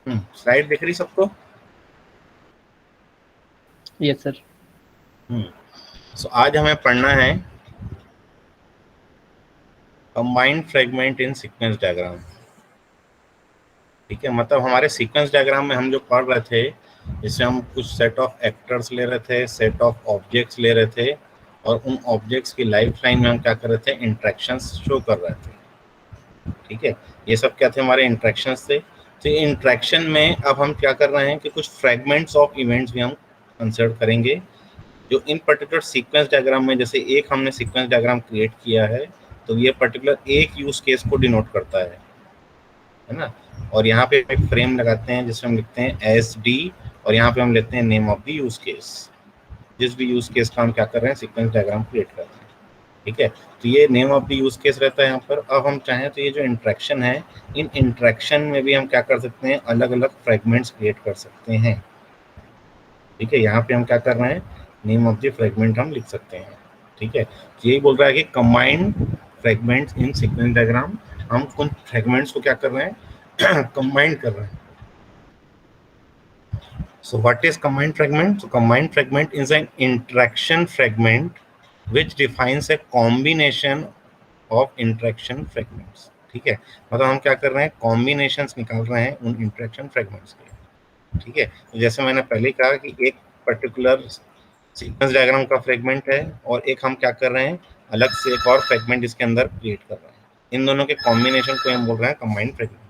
Slide दिख रही सबको? Yes sir. सो आज हमें पढ़ना है कंबाइंड फ्रेगमेंट इन सीक्वेंस डायग्राम। ठीक है, मतलब हमारे सीक्वेंस डायग्राम में हम जो पढ़ रहे थे, इससे हम कुछ सेट ऑफ एक्टर्स ले रहे थे, सेट ऑफ ऑब्जेक्ट्स ले रहे थे, और उन ऑब्जेक्ट्स की लाइफ लाइन में हम क्या कर रहे थे, इंट्रैक्शंस शो कर रहे थे। ठीक है, ये सब क्या थे, हमारे इंट्रैक्शंस थे। तो ये इंट्रैक्शन में अब हम क्या कर रहे हैं कि कुछ फ्रेगमेंट्स ऑफ इवेंट्स भी हम कंसिडर करेंगे, जो इन पर्टिकुलर सीक्वेंस डायग्राम में, जैसे एक हमने सीक्वेंस डायग्राम क्रिएट किया है, तो ये पर्टिकुलर एक यूज केस को डिनोट करता है ना। और यहाँ पे एक फ्रेम लगाते हैं जिसमें हम लिखते हैं एस डी, और यहाँ पे हम लेते हैं name of the use case, जिस भी यूज केस का हम क्या कर रहे हैं, सीक्वेंस डायग्राम क्रिएट कर रहे हैं। ठीक है, तो ये name of the use case रहता है यहाँ पर। अब हम चाहें तो ये जो इंट्रैक्शन है, इन इंट्रैक्शन में भी हम क्या कर सकते हैं, अलग अलग फ्रेगमेंट्स क्रिएट कर सकते हैं। ठीक है, यहाँ पे हम क्या कर रहे हैं, नेम ऑफ द फ्रेगमेंट हम लिख सकते हैं। ठीक है, तो यही बोल रहा है कि कंबाइंड फ्रेगमेंट्स इन सीक्वेंस डायग्राम, हम कुछ फ्रेगमेंट्स को क्या कर रहे हैं, कंबाइन कर रहे हैं। So what is combined fragment? So combined fragment is an interaction fragment which defines a combination of interaction fragments. ठीक है, मतलब हम क्या कर रहे हैं, कॉम्बिनेशंस निकाल रहे हैं उन इंटरेक्शन फ्रेगमेंट्स के। ठीक है, तो जैसे मैंने पहले कहा कि एक पर्टिकुलर सीक्वेंस डायग्राम का फ्रेगमेंट है, और एक हम क्या कर रहे हैं, अलग से एक और फ्रेगमेंट इसके अंदर क्रिएट कर रहे हैं। इन दोनों के कॉम्बिनेशन को हम बोल रहे हैं combined fragment.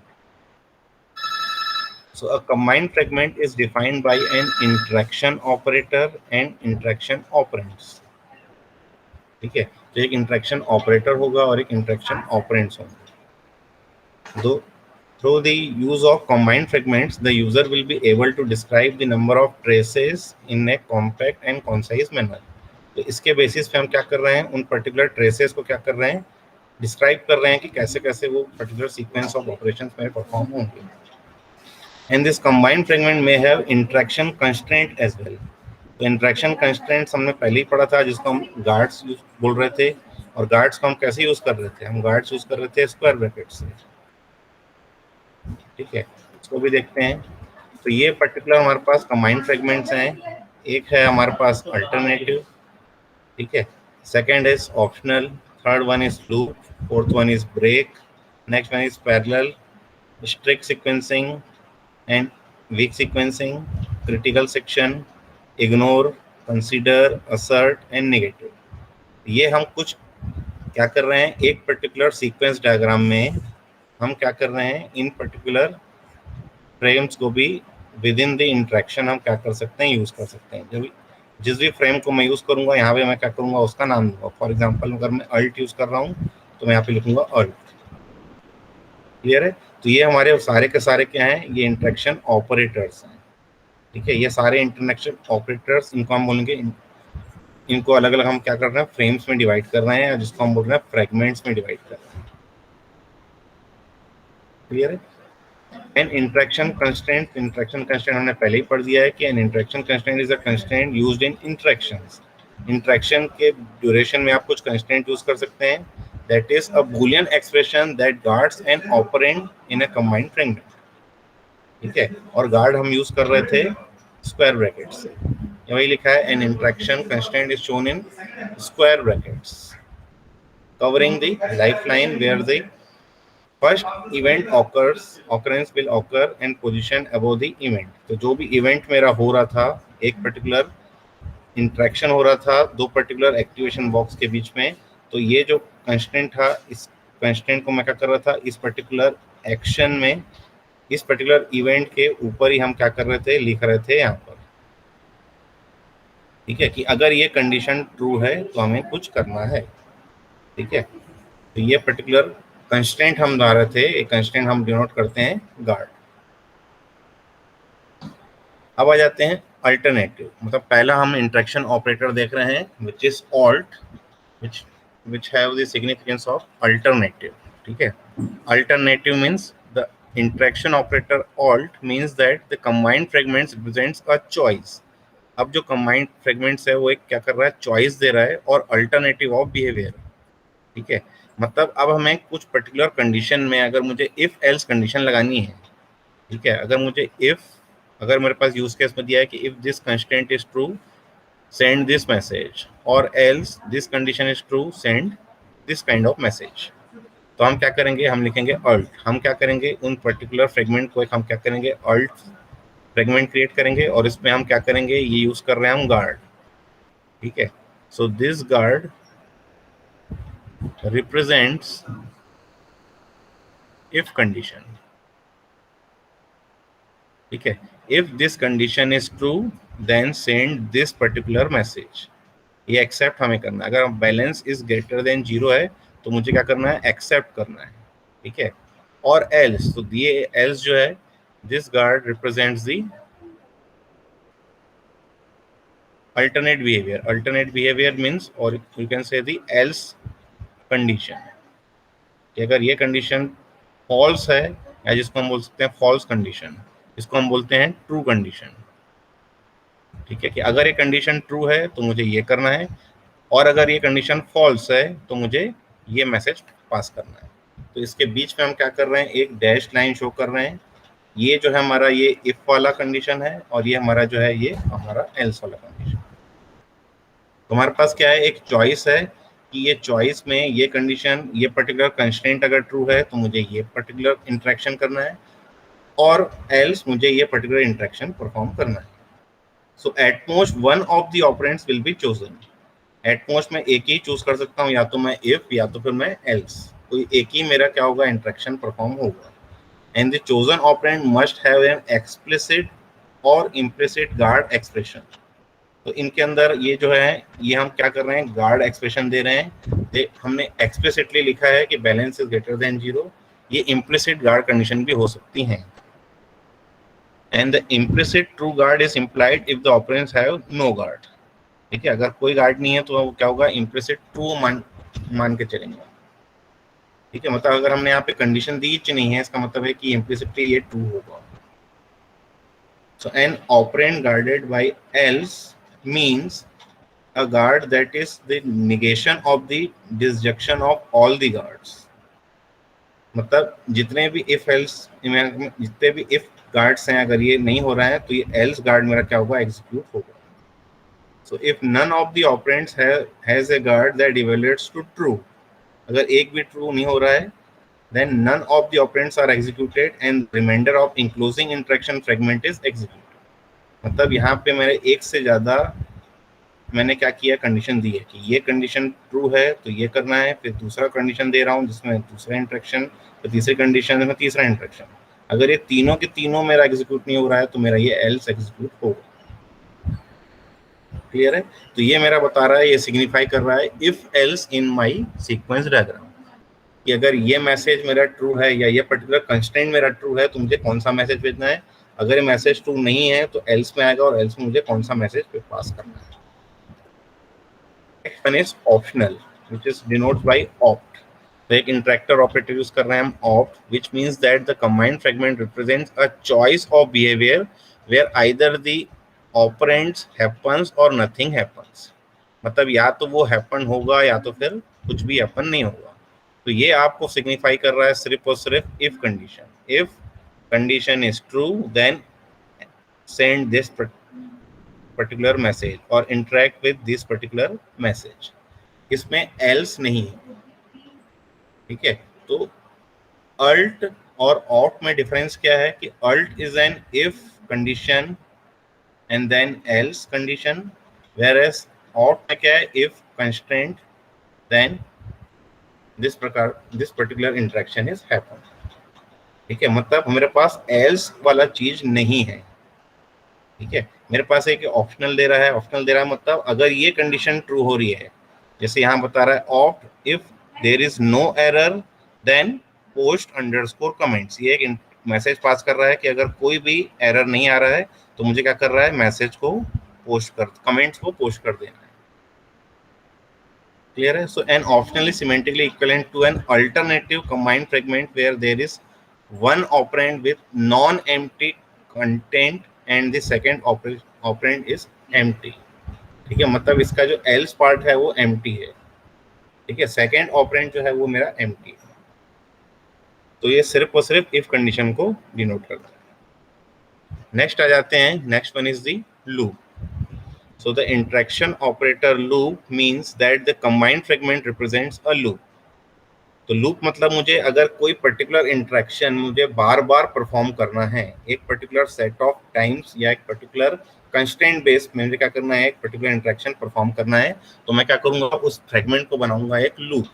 So a combined fragment is defined by an interaction operator and interaction operands. ठीक है, तो एक इंटरेक्शन ऑपरेटर होगा और एक इंटरेक्शन ऑपरेंड्स होंगे दो। Through the use of combined fragments, the user will be able to describe the number of traces in a compact and concise manner. तो इसके बेसिस पे हम क्या कर रहे हैं, उन पर्टिकुलर ट्रेसेस को क्या कर रहे हैं, डिस्क्राइब कर रहे हैं कि कैसे कैसे वो पर्टिकुलर सीक्वेंस ऑफ ऑपरेशंस में परफॉर्म होंगे। And this combined fragment may have interaction constraint as well. तो इंट्रैक्शन कंस्ट्रेंट्स हमने पहले ही पढ़ा था, जिसको हम गार्ड्स बोल रहे थे। और गार्ड्स को हम कैसे यूज कर रहे थे, हम गार्ड्स यूज कर रहे थे स्क्वायर ब्रैकेट से। ठीक है, इसको भी देखते हैं। तो ये पर्टिकुलर हमारे पास कंबाइंड फ्रेगमेंट्स हैं। एक है हमारे पास अल्टरनेटिव, ठीक है, second is optional, third one is loop, fourth one is break, next one is parallel, strict sequencing and weak sequencing, critical section, ignore, consider, assert and negative. ये हम कुछ क्या कर रहे हैं, एक पर्टिकुलर सीक्वेंस डायग्राम में हम क्या कर रहे हैं, इन पर्टिकुलर फ्रेम्स को भी विद इन द इंट्रैक्शन हम क्या कर सकते हैं, यूज कर सकते हैं। जब जिस भी फ्रेम को मैं यूज करूंगा, यहाँ पे मैं क्या करूंगा, उसका नाम दूंगा। फॉर एग्जाम्पल अगर मैं अल्ट यूज कर रहा हूँ, तो मैं यहाँ पे लिखूंगा अल्ट। क्लियर है, तो ये हमारे सारे के सारे क्या हैं, ये इंट्रैक्शन ऑपरेटर्स हैं। ठीक है, ये सारे इंटरनेक्शन ऑपरेटर्स, इनको हम बोलेंगे, इनको अलग अलग हम क्या कर रहे हैं, फ्रेम्स में डिवाइड कर रहे हैं, जिसको हम बोल रहे हैं फ्रेगमेंट्स में डिवाइड कर रहे हैं। क्लियर है। An interaction constraint, interaction constraint हमने पहले ही पढ़ दिया है कि an interaction constraint is a constraint used in interactions. Interaction के ड्यूरेशन में आप कुछ कंस्ट्रेंट यूज कर सकते हैं, that is a Boolean expression that guards an operand in a combined fragment. ठीक है, और गार्ड हम यूज कर रहे थे स्क्वायर ब्रैकेट से। वही लिखा है, an interaction constraint is shown in square brackets covering the lifeline where the first event occurrence will occur and position above the event। तो जो भी इवेंट मेरा हो रहा था, एक पर्टिकुलर इंटरेक्शन हो रहा था दो पर्टिकुलर एक्टिवेशन बॉक्स के बीच में, तो ये जो कंस्टेंट था, इस कंस्टेंट को मैं क्या कर रहा था, इस पर्टिकुलर एक्शन में, इस पर्टिकुलर इवेंट के ऊपर ही हम क्या कर रहे थे, लिख रहे थे यहाँ पर। ठीक है, कि अगर ये कंडीशन ट्रू है तो हमें कुछ करना है। ठीक है, तो ये पर्टिकुलर कंस्टेंट हम ला रहे थे, एक कंस्टेंट हम डिनोट करते हैं गार्ड। अब आ जाते हैं अल्टरनेटिव, मतलब पहला हम इंटरेक्शन ऑपरेटर देख रहे हैं which is alt, which have the significance of alternative। ठीक है, alternative means the interaction operator alt means that the combined fragments represents a choice। अब जो combined fragments है वो एक क्या कर रहा है, चॉइस दे रहा है और अल्टरनेटिव ऑफ बिहेवियर। ठीक है, मतलब अब हमें कुछ पर्टिकुलर कंडीशन में अगर मुझे इफ एल्स कंडीशन लगानी है, ठीक है, अगर मेरे पास यूज केस में दिया है कि if this constant is true send this message or else this condition is true send this kind of message। तो हम क्या करेंगे, हम लिखेंगे अल्ट, हम क्या करेंगे उन पर्टिकुलर फ्रेगमेंट को हम क्या करेंगे अल्ट फ्रेगमेंट क्रिएट करेंगे और इसमें हम क्या करेंगे, ये यूज कर रहे हैं हम गार्ड। ठीक है, so this guard represents if condition. ठीक है, if this condition is true then send this particular message. ये एक्सेप्ट हमें करना है, अगर बैलेंस इज ग्रेटर देन 0 है तो मुझे क्या करना है, एक्सेप्ट करना है। ठीक है, और एल्स, तो ये एल्स जो है this guard represents the alternate behavior। alternate behavior means, or you can say the else condition, कि अगर ये कंडीशन फॉल्स है, या जिसको हम बोल सकते हैं फॉल्स कंडीशन, इसको हम बोलते हैं ट्रू कंडीशन। ठीक है, कि अगर ये कंडीशन ट्रू है तो मुझे ये करना है, और अगर ये कंडीशन फॉल्स है तो मुझे ये मैसेज पास करना है। तो इसके बीच में हम क्या कर रहे हैं, एक डैश लाइन शो कर रहे हैं। ये जो है हमारा ये इफ वाला कंडीशन है, और ये हमारा जो है ये हमारा एल्स वाला कंडीशन। तो हमारे पास क्या है, एक चॉइस है कि ये चॉइस में ये कंडीशन, ये पर्टिकुलर कंस्ट्रेंट अगर ट्रू है तो मुझे ये पर्टिकुलर इंटरेक्शन करना है, और एल्स मुझे ये पर्टिकुलर इंटरेक्शन परफॉर्म करना है। So at most one of the operands will be chosen. At most मैं एक ही चूज कर सकता हूँ, या तो मैं इफ या तो फिर मैं एल्स, तो एक ही मेरा क्या होगा, इंटरेक्शन परफॉर्म होगा। And the chosen operand must have an explicit और इम्प्लिसिट गार्ड एक्सप्रेशन। तो इनके अंदर ये जो है, ये हम क्या कर रहे हैं, गार्ड एक्सप्रेशन दे रहे हैं। हमने एक्सप्लिसिटली लिखा है कि बैलेंस इज ग्रेटर देन 0, ये इम्प्लिसिट गार्ड कंडीशन भी हो सकती हैं। And the implicit true guard is implied if the operands have no guard. ठीक है, अगर कोई गार्ड नहीं है तो क्या होगा, इम्प्लिसिट ट्रू मान के चलेंगे। ठीक है, मतलब अगर हमने यहाँ पे कंडीशन दी नहीं है, इसका मतलब है कि इम्प्लिसिटली ये ट्रू होगा। So an operand guarded by else means a guard that is the negation of the disjunction of all the guards। मतलब जितने भी if else, जितने भी if guards हैं, अगर ये नहीं हो रहा है तो ये else guard मेरा क्या होगा, एग्जीक्यूट होगा। so if none of the operands has a guard that evaluates to true, अगर एक भी true नहीं हो रहा है then none of the operands are executed and remainder of enclosing interaction fragment is executed। मतलब यहाँ पे मेरे एक से ज्यादा मैंने क्या किया, कंडीशन दी है कि ये कंडीशन ट्रू है तो ये करना है, फिर दूसरा कंडीशन दे रहा हूँ जिसमें दूसरा इंटरेक्शन, फिर तीसरी कंडीशन में तीसरा इंटरेक्शन। अगर ये तीनों के तीनों मेरा एग्जीक्यूट नहीं हो रहा है तो मेरा ये एल्स एग्जीक्यूट होगा। क्लियर है, तो ये मेरा बता रहा है, ये सिग्निफाई कर रहा है if else in my sequence diagram, कि अगर ये मैसेज मेरा ट्रू है या ये पर्टिकुलर कंस्ट्रेंट मेरा ट्रू है तो मुझे कौन सा मैसेज भेजना है। अगर ये मैसेज ट्रू नहीं है तो एल्स में आएगा, और एल्स में मुझे कौन सा मैसेज पास करना है। Next one is optional, which is denoted by opt। तो एक इंटरेक्टर ऑपरेटर यूज कर रहे हैं हम opt, which means that the combined fragment represents a choice of behavior where either the operands happens or nothing happens। मतलब या तो वो happen होगा या तो फिर कुछ भी happen नहीं होगा। तो ये आपको सिग्निफाई कर रहा है सिर्फ और सिर्फ if condition। if condition is true then send this particular message और interact with this particular message। इसमें else नहीं है। ठीक है, तो alt और opt में डिफरेंस क्या है कि alt is an if condition and then else condition, whereas opt में क्या है, if constraint then this particular interaction is happen। ठीक है, मतलब मेरे पास else वाला चीज नहीं है। ठीक है, मेरे पास एक ऑप्शनल दे रहा है, ऑप्शनल दे रहा है मतलब अगर ये कंडीशन ट्रू हो रही है, जैसे यहाँ बता रहा है opt if there is no error then post underscore comments. ये एक मैसेज पास कर रहा है कि अगर कोई भी एरर नहीं आ रहा है तो मुझे क्या कर रहा है, मैसेज को पोस्ट कर, कमेंट्स को पोस्ट कर देना है। क्लियर है, so an optional is semantically equivalent to an alternative combined fragment where there is one operand with non empty content and the second operand is empty. ठीक है, मतलब इसका जो एल्स पार्ट है वो एम्प्टी है। ठीक है, सेकंड ऑपरेंड जो है वो मेरा एम्प्टी है। तो ये सिर्फ और सिर्फ इफ कंडीशन को डिनोट करता है। नेक्स्ट आ जाते हैं, next one is the loop. So the interaction operator loop means that the combined fragment represents a loop. तो लूप मतलब मुझे अगर कोई पर्टिकुलर इंटरेक्शन मुझे बार बार परफॉर्म करना है एक पर्टिकुलर सेट ऑफ टाइम्स या एक पर्टिकुलर कंस्ट्रेंट बेस में मुझे क्या करना है, एक पर्टिकुलर इंटरेक्शन परफॉर्म करना है, तो मैं क्या करूंगा, उस फ्रेगमेंट को बनाऊंगा एक loop.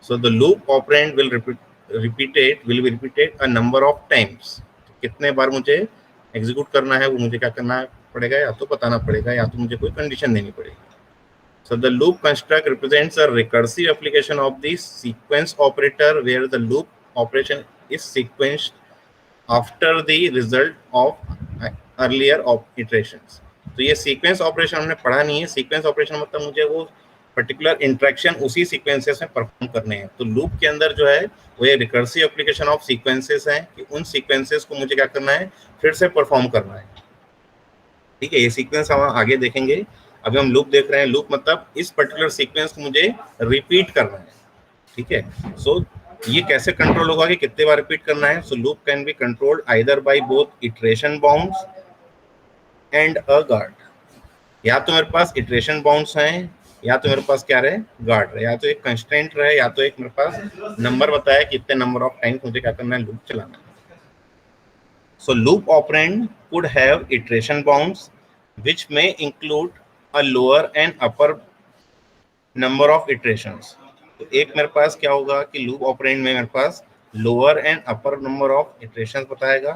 So the loop operand will be repeated a number of times. कितने बार मुझे एग्जीक्यूट करना है वो मुझे क्या करना पड़ेगा, या तो बताना पड़ेगा या तो मुझे कोई कंडीशन देनी पड़ेगी. So the loop construct represents a recursive application of the sequence operator where the loop operation is sequenced after the result of earlier iterations. तो ये सीक्वेंस ऑपरेशन हमने पढ़ा नहीं है. सीक्वेंस ऑपरेशन मतलब मुझे वो पर्टिकुलर इंटरेक्शन उसी सीक्वेंसेस में परफॉर्म करने हैं. तो लूप के अंदर जो है वो ये रिकर्सिव एप्लीकेशन ऑफ सीक्वेंसेस है कि उन सीक्वेंसेस को मुझे क्या करना है, फिर से परफॉर्म करना है. ठीक है, ये सीक्वेंस हम आगे देखेंगे. अभी हम लूप देख रहे हैं. लूप मतलब इस पर्टिकुलर सीक्वेंस को मुझे रिपीट करना है. ठीक है, सो ये कैसे कंट्रोल होगा कि कितने बार रिपीट करना है. So loop can be controlled either by both iteration bounds and a guard. या तो मेरे पास इटरेशन बाउंड्स हैं या तो मेरे पास क्या रहे, गार्ड रहे. या तो एक कंस्ट्रेंट रहे या तो एक मेरे पास नंबर बताया कि इतने नंबर ऑफ टाइम्स मुझे क्या करना है, लूप चलाना है. So loop operand could have iteration bounds which may include a lower and upper number of iterations. तो एक मेरे पास क्या होगा कि लूप ऑपरेंड में मेरे पास lower and upper number of iterations बताएगा.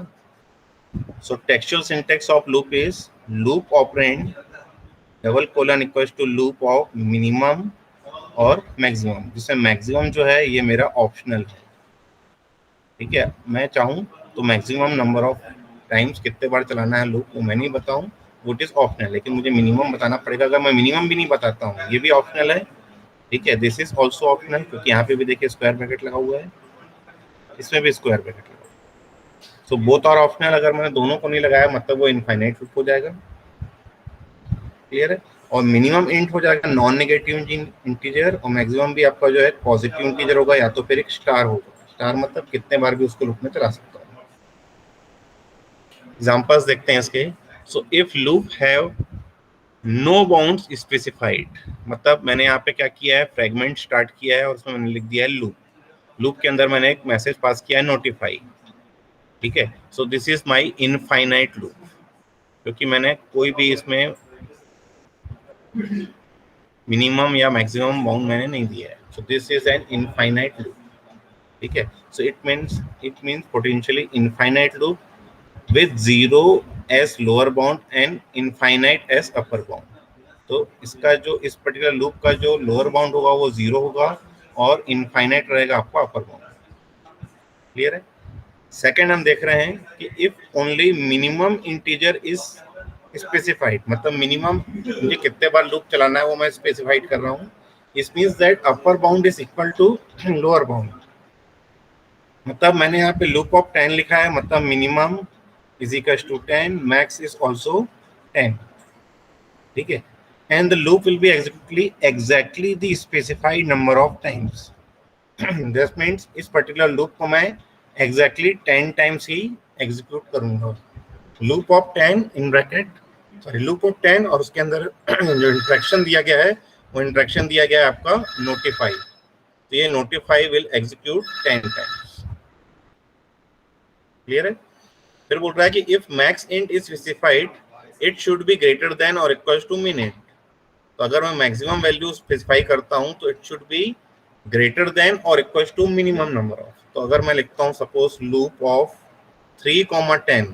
So textual syntax of loop is loop operand double colon equals to loop of minimum और मैक्सिमम, जिसमें मैक्सिमम जो है ये मेरा ऑप्शनल है. ठीक है, मैं चाहूँ तो मैक्सिमम नंबर ऑफ टाइम्स कितने बार चलाना है लूप वो मैं नहीं बताऊँ, वो इज ऑप्शनल. लेकिन मुझे मिनिमम बताना पड़ेगा. अगर मैं मिनिमम भी नहीं बताता हूँ ये भी ऑप्शनल है. ठीक है, दिस इज ऑल्सो ऑप्शनल, क्योंकि यहाँ पे भी देखिए स्क्वायर ब्रैकेट लगा हुआ है, इसमें भी स्क्वायर ब्रैकेट लगा हुआ है. So both are optional. अगर मैंने दोनों को नहीं लगाया मतलब वो इनफाइनाइट लूप हो जाएगा. क्लियर है. और मिनिमम इंट हो जाएगा नॉन नेगेटिव इंटीजर, और मैक्सिमम भी आपका जो है पॉजिटिव इंटीजर होगा या तो फिर एक स्टार होगा. स्टार मतलब कितने बार भी उसको लूप में चला सकता हूँ. एग्जाम्पल्स देखते हैं इसके. So if loop have no bounds specified, मतलब मैंने यहाँ पे क्या किया है, फ्रेगमेंट स्टार्ट किया है और उसमें मैंने लिख दिया है लूप. लूप के अंदर मैंने एक मैसेज पास किया है नोटिफाई. ठीक है, so this is my infinite loop, क्योंकि मैंने कोई भी इसमें मिनिमम या मैक्सिमम बाउंड मैंने नहीं दिया है. So this is an infinite loop. ठीक है, so it means potentially infinite loop with 0 as lower bound and infinite as upper bound. तो इसका जो इस पर्टिकुलर लूप का जो लोअर बाउंड होगा वो 0 होगा और इनफाइनाइट रहेगा आपका अपर बाउंड. क्लियर है. सेकंड हम देख रहे हैं कि if only minimum integer is specified, मतलब मिनिमम मुझे कितने बार लूप चलाना है वो मैं स्पेसिफाइड कर रहा हूँ. It means that upper bound is equal to lower bound. मतलब मैंने यहाँ पे लूप ऑफ 10 लिखा है, मतलब minimum is equals to 10, max is also 10. ठीक है, and the loop will be exactly the specified number of times. This means इस particular loop को मैं exactly 10 times ही execute करूंगा. Loop of 10 in bracket, sorry loop of 10 और उसके अंदर जो इंट्रैक्शन दिया गया है वो इंट्रैक्शन दिया गया है आपका notify. तो ये notify will execute 10 times. Clear है. फिर बोल रहा है कि if max int is specified it should be greater than और इक्वल्स टू मिन इंट. तो अगर मैं मैक्सिमम वैल्यू स्पेसिफाई करता हूं तो it should be greater than और equals to minimum number of. तो अगर मैं लिखता हूं सपोज लूप ऑफ 3,10,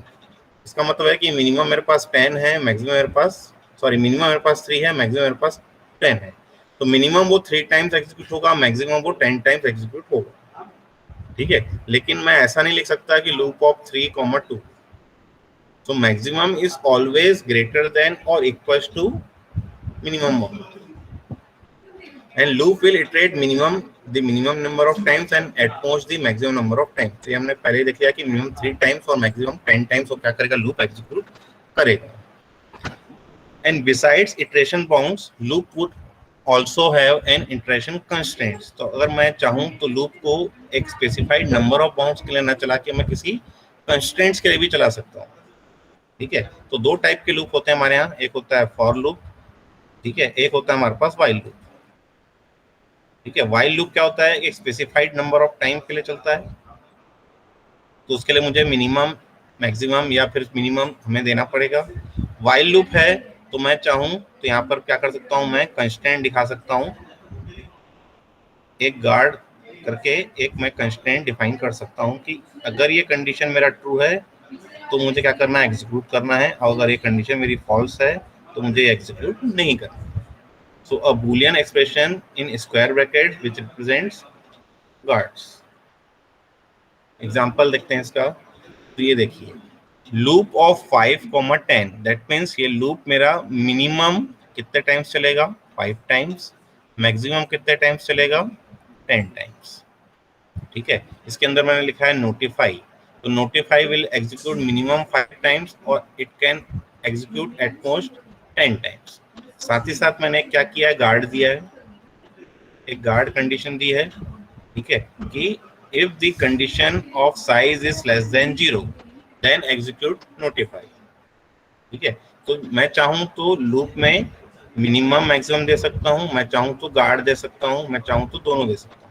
इसका मतलब है कि मिनिमम मेरे पास 10 है, मैक्सिमम मेरे पास मिनिमम मेरे पास 3 है, मैक्सिमम मेरे पास 10 है. तो मिनिमम वो 3 टाइम्स एग्जीक्यूट होगा, मैक्सिमम वो 10 टाइम्स एग्जीक्यूट होगा. ठीक है, लेकिन मैं ऐसा नहीं लिख सकता कि loop of 3,2. So maximum is always greater than or equals to minimum bound. And loop will iterate the minimum number of times and at most the maximum number of times. तो ये हमने पहले देख लिया कि minimum 3 times और maximum 10 times वो क्या करेगा, loop execute करेगा. And besides iteration bounds, loop would also have an iteration constraints. तो अगर मैं चाहूँ तो loop को एक specified number of bounds के लिए ना चला के मैं किसी constraints के लिए भी चला सकता हूँ. ठीक है, तो दो टाइप के लूप होते हैं हमारे यहाँ, एक होता है फॉर लूप, ठीक है, एक होता है हमारे पास व्हाइल लूप। ठीक है, व्हाइल लूप क्या होता है, एक स्पेसिफाइड नंबर ऑफ टाइम के लिए चलता है, तो उसके लिए मुझे मिनिमम, मैक्सिमम या फिर मिनिमम हमें देना पड़ेगा। व्हाइल लूप है तो मैं चाहूं तो यहाँ पर क्या कर सकता हूं, मैं कंस्ट्रेंट दिखा सकता हूं, एक गार्ड करके एक मैं कंस्ट्रेंट डिफाइन कर सकता हूं कि अगर ये कंडीशन मेरा ट्रू है तो मुझे क्या करना है, एग्जीक्यूट करना है, और अगर ये कंडीशन मेरी फॉल्स है तो मुझे एग्जीक्यूट नहीं करना। So a Boolean expression in square bracket which represents guards. Example देखते हैं इसका, तो ये देखिए, लूप ऑफ 5, 10, दैट मीन्स ये लूप मेरा मिनिमम कितने टाइम्स चलेगा, 5 टाइम्स, मैक्सिमम कितने टाइम्स चलेगा, 10 टाइम्स। ठीक है, इसके अंदर मैंने लिखा है नोटिफाई, तो notify will execute minimum 5 times और it can execute at most 10 times. साथ ही साथ मैंने क्या किया है, गार्ड दिया है, एक गार्ड कंडीशन दी है, ठीक है, कि if the condition of size is less than 0 then execute notify. ठीक है, तो मैं चाहूं तो लूप में मिनिमम मैक्सिमम दे सकता हूं, मैं चाहूं तो गार्ड दे सकता हूं, मैं चाहूं तो दोनों दे सकता हूं।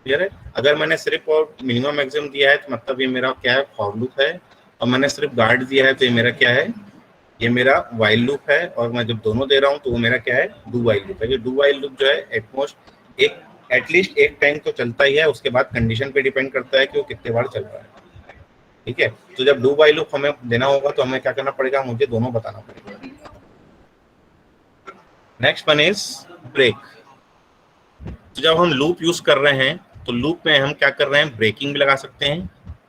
क्लियर है, अगर मैंने सिर्फ और मिनिमम मैक्सिमम दिया है तो मतलब ये मेरा क्या है, फॉर लूप है, और मैंने सिर्फ गार्ड दिया है तो ये मेरा क्या है, ये मेरा वाइल लूप है, और मैं जब दोनों दे रहा हूँ तो वो मेरा क्या है, डू वाइल लूप है। ये डू वाइल लूप जो है एटमोस्ट एक एटलीस्ट एक टाइम तो चलता ही है, उसके बाद कंडीशन पे डिपेंड करता है कि वो कितने बार चल रहा है। ठीक है, तो जब डू वाइल लूप हमें देना होगा तो हमें क्या करना पड़ेगा, मुझे दोनों बताना पड़ेगा। Next one is break. तो जब हम लूप यूज कर रहे हैं तो लूप में हम क्या कर रहे हैं, ब्रेकिंग भी लगा सकते हैं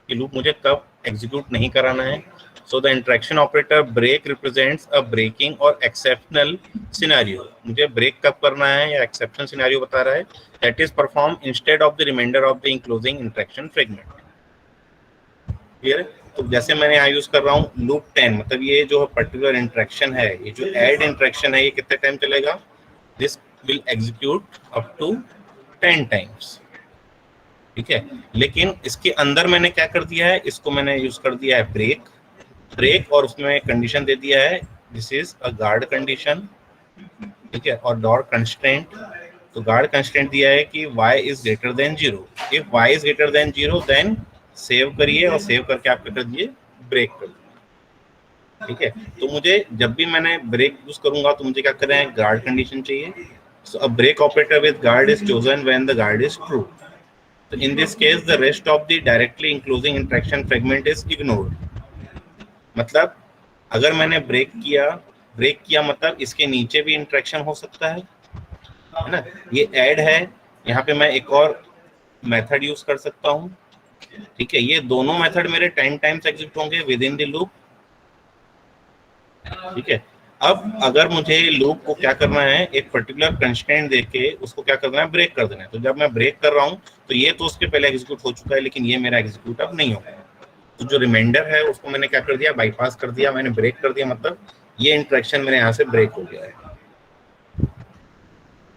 कि लूप मुझे कब एग्जीक्यूट नहीं कराना है। So the interaction operator break represents a breaking और एक्सेप्शनल सिनेरियो, मुझे ब्रेक कब करना है या एक्सेप्शन सिनेरियो बता रहा है, that is perform instead of the remainder of the enclosing interaction fragment. Clear, तो जैसे मैंने यहाँ यूज कर रहा हूँ लूप 10, मतलब ये जो पर्टिकुलर इंटरेक्शन है, ये जो एड इंटरेक्शन है, ये कितने टाइम चलेगा, this will execute up to 10 times. ठीक है, लेकिन इसके अंदर मैंने क्या कर दिया है, इसको मैंने यूज कर दिया है ब्रेक, ब्रेक, और उसमें कंडीशन दे दिया है this is a guard condition. ठीक है, और डॉट कंस्ट्रेंट, तो गार्ड कंस्ट्रेंट दिया है कि y is greater than 0, if y is greater than 0 then save करिए, और सेव करके आप क्या कर दिए, ब्रेक कर दिए। ठीक है, तो मुझे जब भी मैंने ब्रेक यूज करूंगा तो मुझे क्या करना है, गार्ड कंडीशन चाहिए। So a break operator with guard is chosen when the guard is true. So in this case, the rest of the directly enclosing interaction fragment is ignored. मतलब अगर मैंने ब्रेक किया मतलब इसके नीचे भी इंटरेक्शन हो सकता है ना, ये ऐड है, यहाँ पे मैं एक और मेथड यूज कर सकता हूँ। ठीक है, ये दोनों मेथड मेरे 10 टाइम्स एग्जीक्यूट होंगे विद इन द लूप। ठीक है, अब अगर मुझे लूप को क्या करना है, एक पर्टिकुलर कंस्ट्रेंट देके उसको क्या करना है, ब्रेक कर देना है, तो जब मैं ब्रेक कर रहा हूँ तो ये तो उसके पहले एग्जीक्यूट हो चुका है, लेकिन ये मेरा एग्जीक्यूट अब नहीं होगा। तो जो रिमाइंडर है उसको मैंने क्या कर दिया, बाईपास कर दिया, मैंने ब्रेक कर दिया, मतलब ये इंटरेक्शन मेरे यहाँ से ब्रेक हो गया है।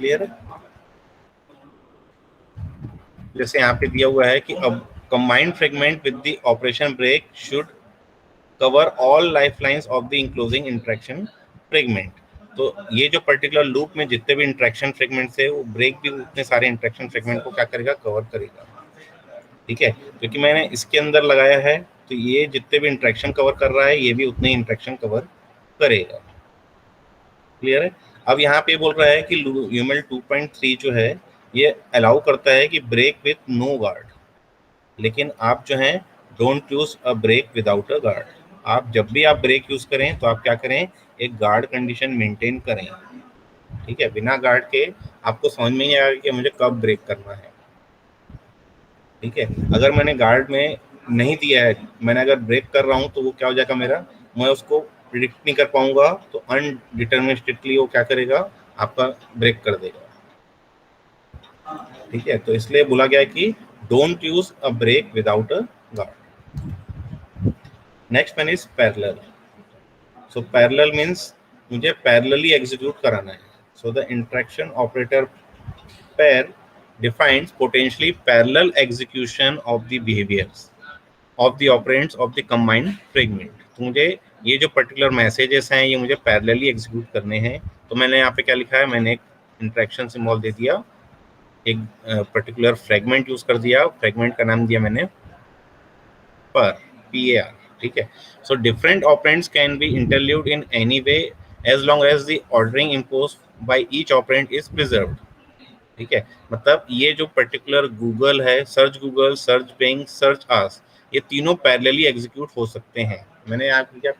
क्लियर है, जैसे यहाँ पे दिया हुआ है कि अब combined fragment with the operation break should cover all lifelines of the enclosing interaction fragment. तो ये जो पर्टिकुलर लूप में जितने भी इंटरेक्शन फ्रेगमेंट्स है, वो ब्रेक भी उतने सारे इंटरेक्शन फ्रेगमेंट को क्या करेगा, कवर करेगा। ठीक है, क्योंकि मैंने इसके अंदर लगाया है तो ये जितने भी इंटरेक्शन कवर कर रहा है, ये भी उतने इंटरेक्शन कवर करेगा। क्लियर है, अब यहाँ पे बोल रहा है कि यूएमएल 2.3 जो है ये अलाउ करता है कि ब्रेक विथ नो गार्ड, लेकिन आप जो है don't use a break without a guard. आप जब भी आप ब्रेक यूज करें तो आप क्या करें, एक गार्ड कंडीशन मेंटेन करें। ठीक है, बिना गार्ड के आपको समझ में नहीं आएगा कि मुझे कब ब्रेक करना है। ठीक है, अगर मैंने गार्ड में नहीं दिया है, मैंने अगर ब्रेक कर रहा हूँ तो वो क्या हो जाएगा मेरा, मैं उसको प्रिडिक्ट नहीं कर पाऊंगा, तो अनडिटर्मिनिस्टिकली वो क्या करेगा, आपका ब्रेक कर देगा। ठीक है, तो इसलिए बोला गया है कि don't use a break without a guard. Next one is parallel. So parallel means मुझे पैरेलली एग्जीक्यूट कराना है। So the interaction operator pair defines potentially parallel execution of the behaviors of the operands of the combined fragment. तो मुझे ये जो particular messages हैं ये मुझे पैरेलली एग्जीक्यूट करने हैं। तो मैंने यहाँ पे क्या लिखा है, मैंने एक इंटरेक्शन सिंबल दे दिया, एक पर्टिकुलर फ्रेगमेंट यूज कर दिया, फ्रेगमेंट का नाम दिया मैंने पर, PAR, ठीक है। So different operands can be interleaved in any way as long as the ordering impose by each operand is preserved, ठीक है। मतलब ये जो पर्टिकुलर गूगल है, search Google, search Bing, search Ask, ये तीनों पैरेलली एग्जीक्यूट हो सकते हैं। मैंने यहाँ क्या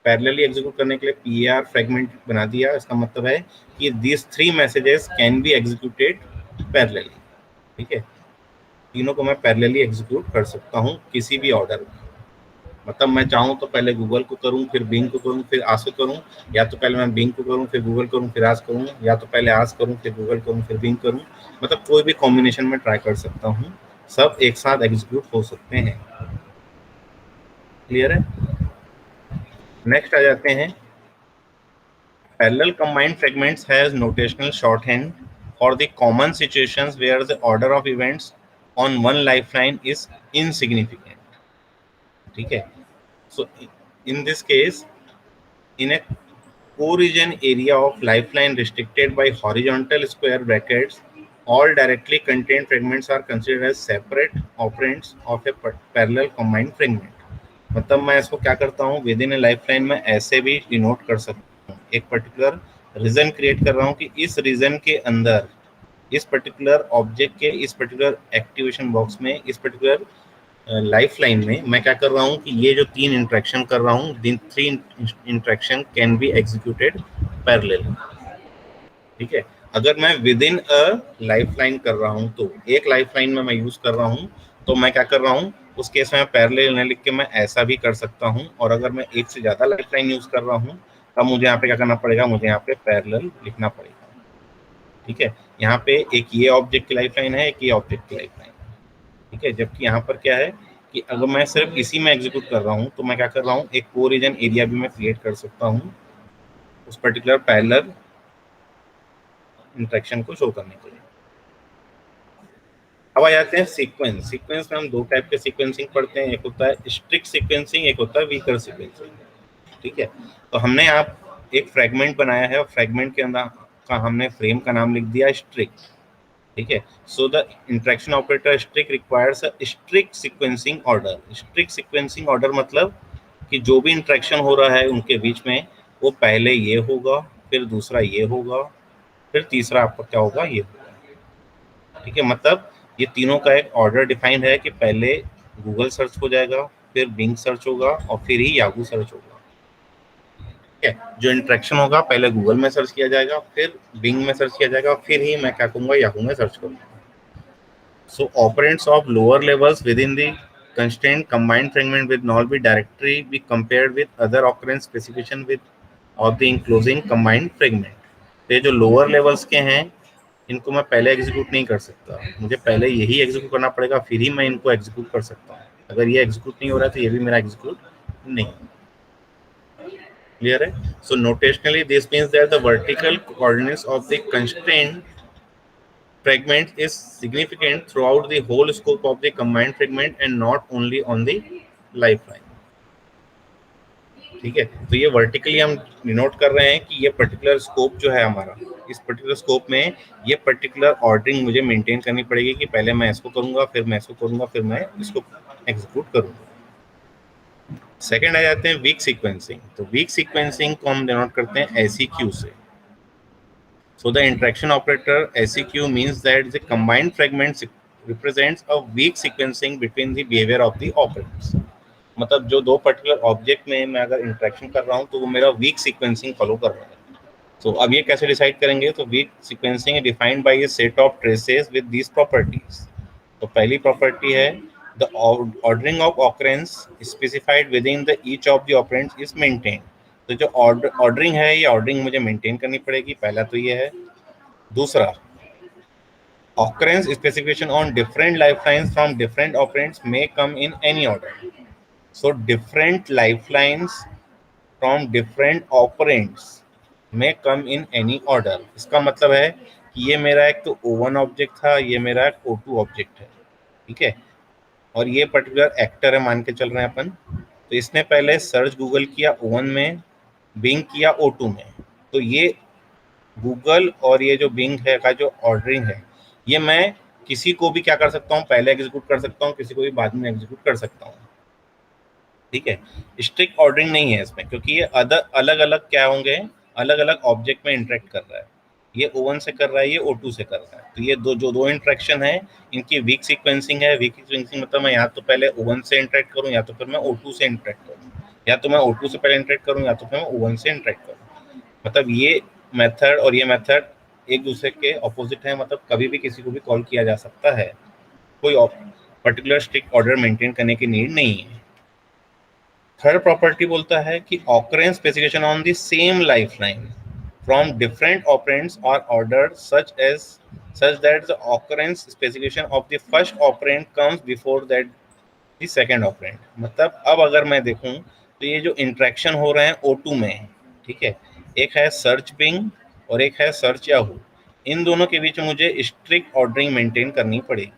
पैरेलली एग्जीक्यूट करने के लिए PAR फ्रेगमेंट बना दिया। इसका मतलब है कि this 3 messages can be executed parallelly, ठीक है। तीनों को मैं पैरेलली एग्जीक्यूट कर सकता हूँ किसी भी ऑर्डर में। मतलब मैं चाहूँ तो पहले गूगल को करूँ, फिर बिंग को करूँ, फिर आस्क को करूँ, या तो पहले मैं बिंग को करूँ, फिर गूगल करूँ, फिर आस्क करूँ, या तो पहले आस्क करूँ, फिर गूगल करूँ, फिर बिंग करूँ। मतलब कोई भी कॉम्बिनेशन में ट्राई कर सकता हूँ, सब एक साथ एग्जीक्यूट हो सकते हैं। क्लियर है? नेक्स्ट आ जाते हैं, parallel combined fragments has notational shorthand for the common situations where the order of events on one lifeline is insignificant, ठीक है। So in this case, in a co-region area of lifeline restricted by horizontal square brackets, all directly contained fragments are considered as separate operands of a parallel combined fragment. मतलब मैं इसको क्या करता हूँ, with in A lifeline में ऐसे भी denote कर सकता हूँ, एक पर्टिकुलर रीजन क्रिएट कर रहा हूँ कि इस रीजन के अंदर, इस पर्टिकुलर ऑब्जेक्ट के इस पर्टिकुलर एक्टिवेशन बॉक्स में, इस पर्टिकुलर लाइफ लाइन में मैं क्या कर रहा हूँ कि ये जो 3 इंटरेक्शन कर रहा हूँ, 3 interaction can be executed parallel, ठीक है। अगर मैं with in a life line कर रहा हूँ तो एक लाइफ लाइन में मैं यूज कर रहा हूँ, तो मैं क्या कर रहा हूँ, उस केस में पैरेलल न लिख के मैं ऐसा भी कर सकता हूँ। और अगर मैं एक से ज्यादा लाइफ लाइन यूज कर रहा हूँ तब मुझे यहाँ पे क्या करना पड़ेगा, मुझे यहाँ पे पैरेलल लिखना पड़ेगा, ठीक है। यहाँ पे एक ये ऑब्जेक्ट की लाइफ लाइन है, एक ये ऑब्जेक्ट की लाइफ लाइन, ठीक है। जबकि यहाँ पर क्या है कि अगर मैं सिर्फ इसी में एग्जीक्यूट कर रहा हूँ तो मैं क्या कर रहा हूँ, एक को रीजन एरिया भी मैं क्रिएट कर सकता हूँ उस पर्टिकुलर पैरेलल इंटरेक्शन को शो करने के लिए। अब आ जाते हैं सीक्वेंस। सीक्वेंस में हम 2 टाइप के सीक्वेंसिंग पढ़ते हैं, एक होता है स्ट्रिक्ट सीक्वेंसिंग, एक होता है वीकर सीक्वेंसिंग, ठीक है। तो हमने यहाँ एक फ्रेगमेंट बनाया है और फ्रेगमेंट के अंदर का हमने फ्रेम का नाम लिख दिया स्ट्रिक्ट, ठीक है। So the interaction operator strict requires a strict sequencing order. Strict sequencing order मतलब कि जो भी इंटरेक्शन हो रहा है उनके बीच में, वो पहले ये होगा, फिर दूसरा ये होगा, फिर तीसरा आपका क्या होगा, ये होगा, ठीक है। मतलब ये तीनों का एक ऑर्डर डिफाइंड है कि पहले गूगल सर्च हो जाएगा, फिर बिंग सर्च होगा और फिर ही याहू सर्च होगा, ठीक है। जो इंटरेक्शन होगा पहले गूगल में सर्च किया जाएगा, फिर बिंग में सर्च किया जाएगा, फिर ही मैं क्या करूंगा, याहू में सर्च करूंगा। So operands of lower levels within the constraint combined fragment will not be directly be compared with other occurrence specification with of the enclosing combined fragment. तो ये जो लोअर लेवल्स के हैं इनको मैं पहले एग्जीक्यूट नहीं कर सकता, मुझे पहले यही एग्जीक्यूट करना पड़ेगा, फिर ही मैं इनको एग्जीक्यूट कर सकता हूँ। अगर ये एग्जीक्यूट नहीं हो रहा है तो ये भी मेरा एग्जीक्यूट नहीं। क्लियर है? So notationally this means that the vertical coordinates of the constraint fragment is significant throughout the whole scope of the combined fragment and not only on the lifeline, ठीक है। तो ये वर्टिकली हम denote कर रहे हैं कि ये पर्टिकुलर स्कोप जो है हमारा, इस पर्टिकुलर स्कोप में ये पर्टिकुलर ऑर्डरिंग मुझे मेंटेन करनी पड़ेगी कि पहले मैं इसको करूंगा, फिर मैं इसको करूंगा, फिर मैं इसको एग्जीक्यूट करूंगा। सेकंड आ जाते हैं वीक सीक्वेंसिंग। तो वीक सीक्वेंसिंग को हम डिनोट करते हैं SEQ से। So the interaction operator SEQ means that the combined fragment represents a weak sequencing between the behavior of the operands. मतलब जो 2 पर्टिकुलर ऑब्जेक्ट में मैं अगर इंटरेक्शन कर रहा हूँ तो वो मेरा वीक सीक्वेंसिंग फॉलो कर रहा है। तो अब ये कैसे डिसाइड करेंगे, तो weak sequencing defined by a set of traces with these properties. तो पहली प्रॉपर्टी है the ordering of occurrence specified within the each of the operands is maintain. तो जो ऑर्डरिंग है ये ऑर्डरिंग मुझे मेंटेन करनी पड़ेगी, पहला तो ये है। दूसरा, occurrence specification on different lifelines from different operands may come in any order. So different lifelines from different operands may come in any order. इसका मतलब है कि ये मेरा एक तो O1 ऑब्जेक्ट था, ये मेरा एक O2 ऑब्जेक्ट है, ठीक है। और ये पर्टिकुलर एक्टर है मान के चल रहे हैं अपन, तो इसने पहले सर्च गूगल किया O1 में, बिंग किया O2 में। तो ये गूगल और ये जो बिंग है का जो ऑर्डरिंग है, ये मैं किसी को भी क्या कर सकता हूँ, पहले एग्जीक्यूट कर सकता हूँ, किसी को भी बाद में एग्जीक्यूट कर सकता हूँ। ठीक है, स्ट्रिक्ट ऑर्डरिंग नहीं है इसमें, क्योंकि ये अलग अलग क्या होंगे, अलग अलग ऑब्जेक्ट में इंटरेक्ट कर रहा है। ये O1 से कर रहा है, ये O2 से कर रहा है। तो ये दो इंटरेक्शन है, इनकी वीक सीक्वेंसिंग है। वीक सीक्वेंसिंग मतलब मैं या तो पहले O1 से इंटरेक्ट करूँ, या तो फिर मैं O2 से इंटरेक्ट करूँ, या तो मैं O2 से पहले इंटरेक्ट करूँ, या तो फिर मैं O1 से इंटरेक्ट करूँ। मतलब ये मेथड और ये मेथड एक दूसरे के ऑपोजिट है, मतलब कभी भी किसी को भी कॉल किया जा सकता है, कोई पर्टिकुलर स्ट्रिक्ट ऑर्डर मेंटेन करने की नीड नहीं है। थर्ड प्रॉपर्टी बोलता है कि occurrence specification on the same lifeline from different operands are ordered such that the occurrence specification of the first operand comes before that the second operand। मतलब अब अगर मैं देखूं तो ये जो इंट्रैक्शन हो रहे हैं O2 में, ठीक है, एक है सर्च बिंग और एक है सर्च याहू, इन दोनों के बीच मुझे स्ट्रिक्ट ऑर्डरिंग मेंटेन करनी पड़ेगी।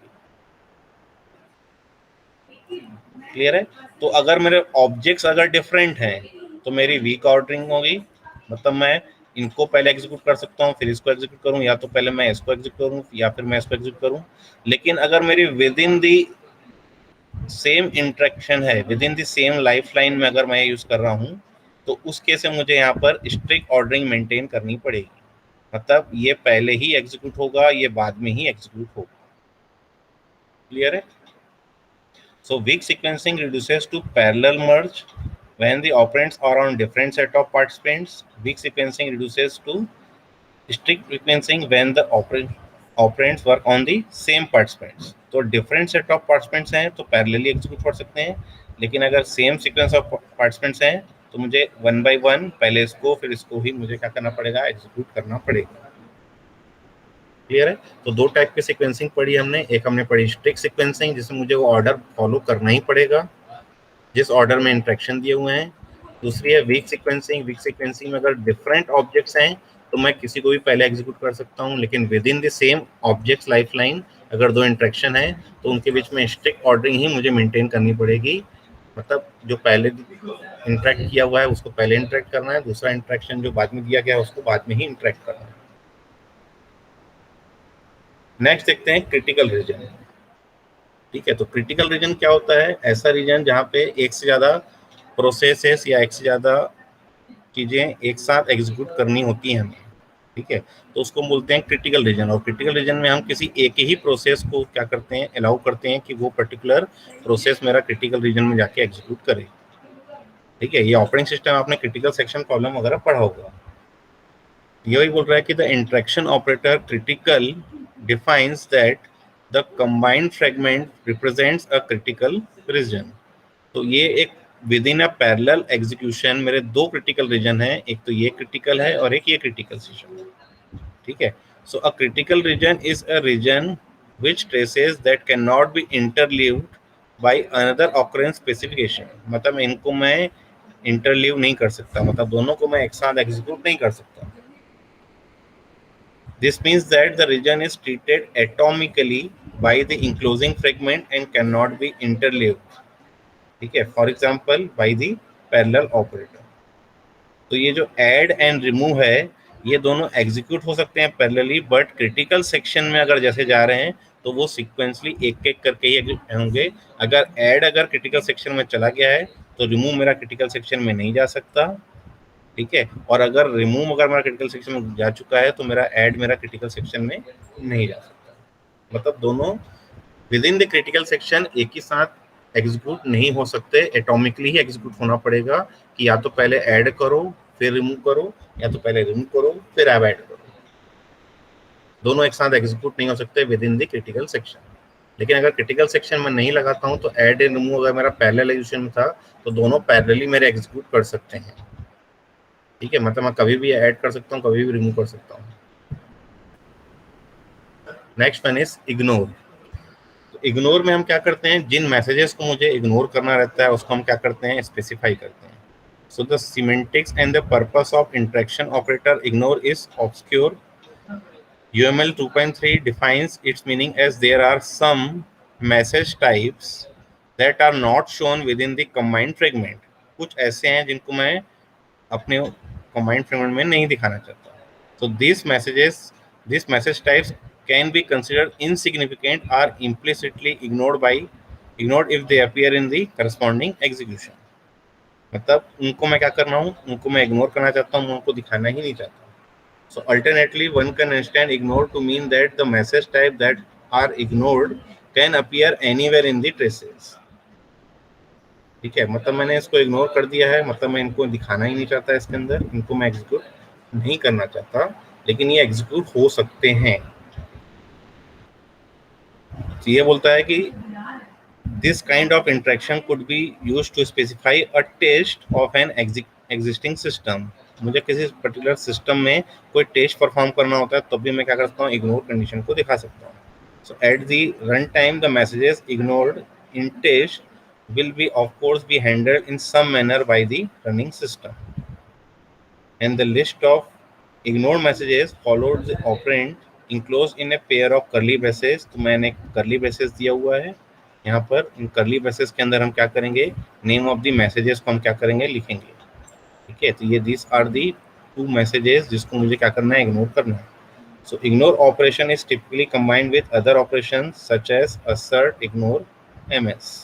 क्लियर है? तो अगर मेरे ऑब्जेक्ट्स अगर डिफरेंट हैं तो मेरी वीक ऑर्डरिंग होगी, मतलब मैं इनको पहले एग्जीक्यूट कर सकता हूँ, फिर इसको एग्जीक्यूट करूँ, या तो पहले मैं इसको एग्जीक्यूट करूँ या फिर मैं इसको एग्जीक्यूट करूँ। लेकिन अगर मेरी within the same interaction है, within the same lifeline में अगर मैं यूज कर रहा हूँ, तो उस केस में मुझे यहाँ पर स्ट्रिक्ट ऑर्डरिंग मेंटेन करनी पड़ेगी। मतलब ये पहले ही एग्जीक्यूट होगा, ये बाद में ही एग्जीक्यूट होगा। क्लियर है? So weak sequencing reduces to parallel merge when the operands are on different set of participants. Weak sequencing reduces to strict sequencing when the operands work on the same participants. तो different set of participants हैं तो parallelly execute कर सकते हैं, लेकिन अगर same sequence of participants हैं तो मुझे one by one पहले इसको फिर इसको ही मुझे क्या करना पड़ेगा, execute करना पड़ेगा। क्लियर है? तो दो टाइप की सीक्वेंसिंग पढ़ी हमने। एक हमने पढ़ी स्ट्रिक्ट सीक्वेंसिंग, जिसमें मुझे वो ऑर्डर फॉलो करना ही पड़ेगा जिस ऑर्डर में इंट्रैक्शन दिए हुए हैं। दूसरी है वीक सीक्वेंसिंग। वीक सीक्वेंसिंग में अगर डिफरेंट ऑब्जेक्ट्स हैं तो मैं किसी को भी पहले एग्जीक्यूट कर सकता हूं, लेकिन with in the same objects lifeline अगर दो इंट्रैक्शन है तो उनके बीच में स्ट्रिक्ट ऑर्डरिंग ही मुझे मेंटेन करनी पड़ेगी। मतलब जो पहले इंट्रैक्ट किया हुआ है उसको पहले इंट्रैक्ट करना है, दूसरा इंट्रैक्शन जो बाद में दिया गया है उसको बाद में ही इंट्रैक्ट करना है। नेक्स्ट देखते हैं क्रिटिकल रीजन। ठीक है, तो क्रिटिकल रीजन क्या होता है? ऐसा रीजन जहाँ पे एक से ज्यादा प्रोसेसेस या एक से ज्यादा चीजें एक साथ एग्जीक्यूट करनी होती हैं हमें। ठीक है, तो उसको बोलते हैं क्रिटिकल रीजन। और क्रिटिकल रीजन में हम किसी एक ही प्रोसेस को क्या करते हैं, अलाउ करते हैं कि वो पर्टिकुलर प्रोसेस मेरा क्रिटिकल रीजन में जाके एग्जीक्यूट करे। ठीक है, ये ऑपरेटिंग सिस्टम आपने क्रिटिकल सेक्शन प्रॉब्लम वगैरह पढ़ा होगा। यही बोल रहा है कि the interaction operator critical defines that the combined fragment represents a critical reason. तो ये एक with in a parallel execution मेरे दो क्रिटिकल रीजन है, एक तो ये क्रिटिकल है और एक ये क्रिटिकल सेक्शन है। ठीक है, so a critical region is a region which traces that cannot be interleaved by another occurrence specification। मतलब इनको मैं इंटरलीव नहीं कर सकता, मतलब दोनों को मैं एक साथ एग्जीक्यूट नहीं कर सकता। This means that the region is treated atomically by the enclosing fragment and cannot be interleaved। ठीक है, for example by the parallel operator. तो ये जो ऐड एंड रिमूव है ये दोनों एग्जीक्यूट हो सकते हैं पैरेलली, बट क्रिटिकल सेक्शन में अगर जैसे जा रहे हैं तो वो सिक्वेंसली एक एक करके ही होंगे। अगर ऐड अगर क्रिटिकल सेक्शन में चला गया है तो रिमूव मेरा क्रिटिकल सेक्शन में नहीं जा सकता। ठीक है, और अगर रिमूव अगर मेरा क्रिटिकल सेक्शन में जा चुका है तो मेरा ऐड मेरा क्रिटिकल सेक्शन में नहीं जा सकता। मतलब दोनों with in the critical section एक ही साथ एग्जीक्यूट नहीं हो सकते, एटॉमिकली ही एग्जीक्यूट होना पड़ेगा कि या तो पहले ऐड करो फिर रिमूव करो, या तो पहले रिमूव करो फिर अब ऐड करो। दोनों एक साथ एग्जीक्यूट नहीं हो सकते with in the critical section. लेकिन अगर क्रिटिकल सेक्शन में नहीं लगाता हूं तो ऐड एंड रिमूव अगर मेरा पैरेलल एग्जीक्यूशन में था तो दोनों पैरेलली मेरे एग्जीक्यूट कर सकते हैं। ठीक है, मतलब मैं कभी भी ऐड कर सकता हूँ, कभी भी रिमूव कर सकता हूँ। Next one is ignore. Ignore में हम क्या करते हैं, जिन मैसेजेस को मुझे इग्नोर करना रहता है उसको हम क्या करते हैं, स्पेसिफाई करते हैं। So the semantics and the purpose of interaction operator ignore is obscure. UML 2.3 defines its meaning as there are some message types that are not shown within the combined fragment. कुछ ऐसे हैं जिनको मैं अपने combined fragment में नहीं दिखाना चाहता। So these message types can be considered insignificant or implicitly ignored if they appear in the corresponding execution। मतलब उनको मैं क्या कर रहा हूँ, उनको मैं इग्नोर करना चाहता हूँ, उनको दिखाना ही नहीं चाहता। So alternately, one can understand ignore to mean that the message type that are ignored can appear anywhere in the traces। ठीक है, मतलब मैंने इसको इग्नोर कर दिया है, मतलब मैं इनको दिखाना ही नहीं चाहता इसके अंदर, इनको मैं एग्जीक्यूट नहीं करना चाहता, लेकिन ये एग्जीक्यूट हो सकते हैं। तो ये बोलता है कि this kind of interaction could be used to specify a test of an existing system. मुझे किसी पर्टिकुलर सिस्टम में कोई टेस्ट परफॉर्म करना होता है, तब भी मैं क्या करता हूँ, इग्नोर कंडीशन को दिखा सकता हूँ। So at the run time the messages ignored in test will be of course be handled in some manner by the running system, and the list of ignored messages followed the operand enclosed in a pair of curly braces। तो मैंने curly braces दिया हुआ है यहाँ पर, इन curly braces के अंदर हम क्या करेंगे, नेम ऑफ द मैसेजेस को हम क्या करेंगे, लिखेंगे। ठीक है, तो ये this are the two messages जिसको मुझे क्या करना है, इग्नोर करना है। So ignore operation is typically combined with other operation such as assert, ignore, ms।